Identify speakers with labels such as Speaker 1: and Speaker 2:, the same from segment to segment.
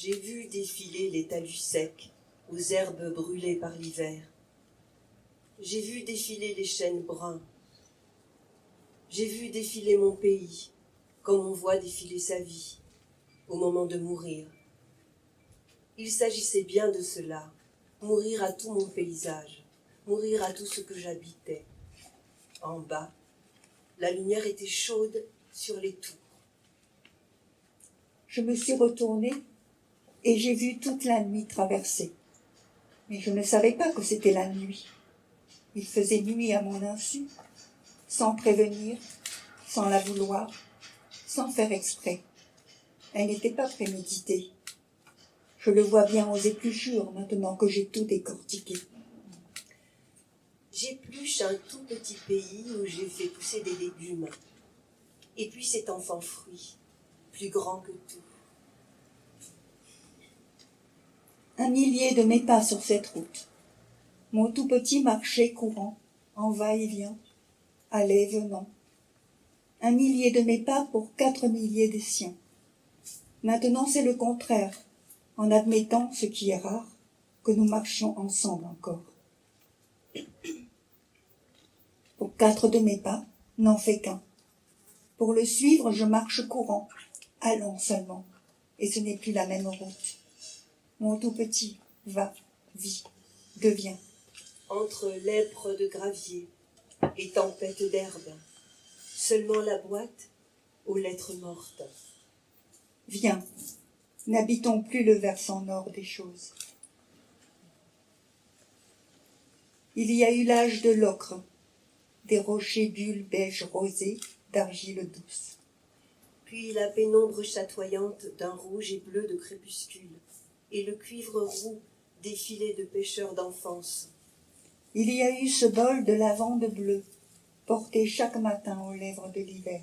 Speaker 1: J'ai vu défiler les talus secs, aux herbes brûlées par l'hiver. J'ai vu défiler les chênes bruns. J'ai vu défiler mon pays, comme on voit défiler sa vie, au moment de mourir. Il s'agissait bien de cela, mourir à tout mon paysage, mourir à tout ce que j'habitais. En bas, la lumière était chaude sur les tours.
Speaker 2: Je me suis retournée et j'ai vu toute la nuit traverser. Mais je ne savais pas que c'était la nuit. Il faisait nuit à mon insu, sans prévenir, sans la vouloir, sans faire exprès. Elle n'était pas préméditée. Je le vois bien aux épluchures maintenant que j'ai tout décortiqué.
Speaker 1: J'épluche un tout petit pays où j'ai fait pousser des légumes. Et puis cet enfant fruit, plus grand que tout.
Speaker 2: 1 millier de mes pas sur cette route. Mon tout petit marché courant, en va-et-vient, allait, venant. 1 millier de mes pas pour 4 milliers des siens. Maintenant c'est le contraire, en admettant, ce qui est rare, que nous marchions ensemble encore. Pour 4 de mes pas, n'en fait qu'un. Pour le suivre, je marche courant, allant seulement, et ce n'est plus la même route. Mon tout petit va, vit, devient.
Speaker 1: Entre lèpre de gravier et tempête d'herbe, seulement la boîte aux lettres mortes.
Speaker 2: Viens, n'habitons plus le versant nord des choses. Il y a eu l'âge de l'ocre, des rochers bulles beige rosé, d'argile douce.
Speaker 1: Puis la pénombre chatoyante d'un rouge et bleu de crépuscule, et le cuivre roux défilé de pêcheurs d'enfance.
Speaker 2: Il y a eu ce bol de lavande bleue, porté chaque matin aux lèvres de l'hiver.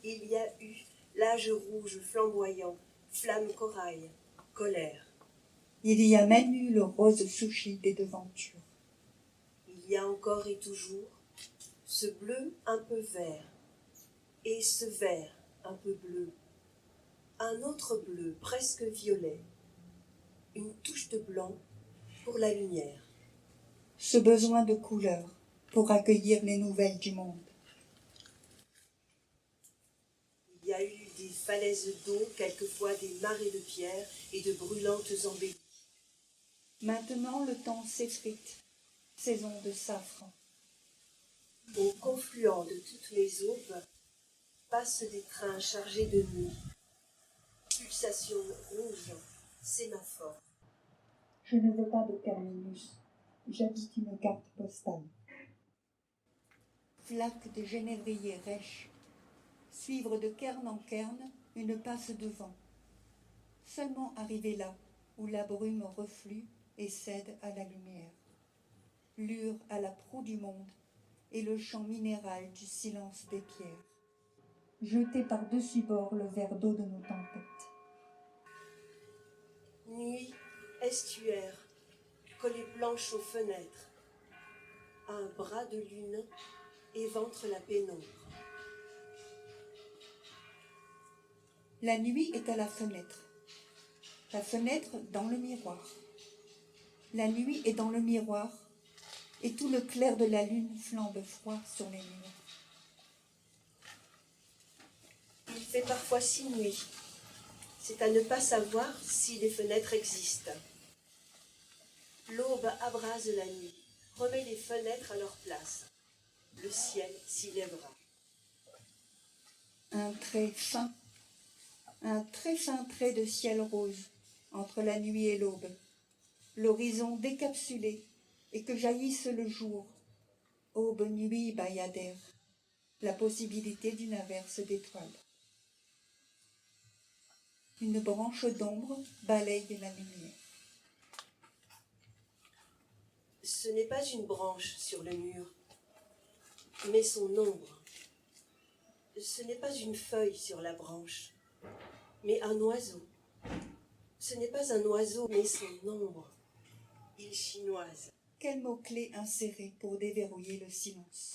Speaker 1: Il y a eu l'âge rouge flamboyant, flamme corail, colère.
Speaker 2: Il y a même eu le rose sushi des devantures.
Speaker 1: Il y a encore et toujours ce bleu un peu vert, et ce vert un peu bleu, un autre bleu presque violet, une touche de blanc pour la lumière.
Speaker 2: Ce besoin de couleur pour accueillir les nouvelles du monde.
Speaker 1: Il y a eu des falaises d'eau, quelquefois des marées de pierres et de brûlantes embellies.
Speaker 2: Maintenant le temps s'effrite, saison de safran.
Speaker 1: Au confluent de toutes les aubes passent des trains chargés de nuit. Pulsations rouges, sémaphores.
Speaker 2: Je ne veux pas de terminus, j'habite une carte postale. Flaque de genévrier rêche, suivre de cairn en cairn une passe de vent. Seulement arriver là, où la brume reflue et cède à la lumière. Lure à la proue du monde et le chant minéral du silence des pierres. Jeter par-dessus bord le verre d'eau de nos tempêtes.
Speaker 1: Nuit, estuaire, collée blanche aux fenêtres. Un bras de lune éventre la pénombre.
Speaker 2: La nuit est à la fenêtre dans le miroir. La nuit est dans le miroir, et tout le clair de la lune flambe froid sur les murs.
Speaker 1: Il fait parfois si nuit. C'est à ne pas savoir si les fenêtres existent. L'aube abrase la nuit, remet les fenêtres à leur place. Le ciel s'y lèvera.
Speaker 2: Un très fin trait de ciel rose entre la nuit et l'aube, l'horizon décapsulé et que jaillisse le jour, aube, nuit, bayadère, la possibilité d'une averse d'étoiles. Une branche d'ombre balaye la lumière.
Speaker 1: Ce n'est pas une branche sur le mur, mais son ombre. Ce n'est pas une feuille sur la branche, mais un oiseau. Ce n'est pas un oiseau, mais son ombre. Il chinoise.
Speaker 2: Quel mot-clé insérer pour déverrouiller le silence?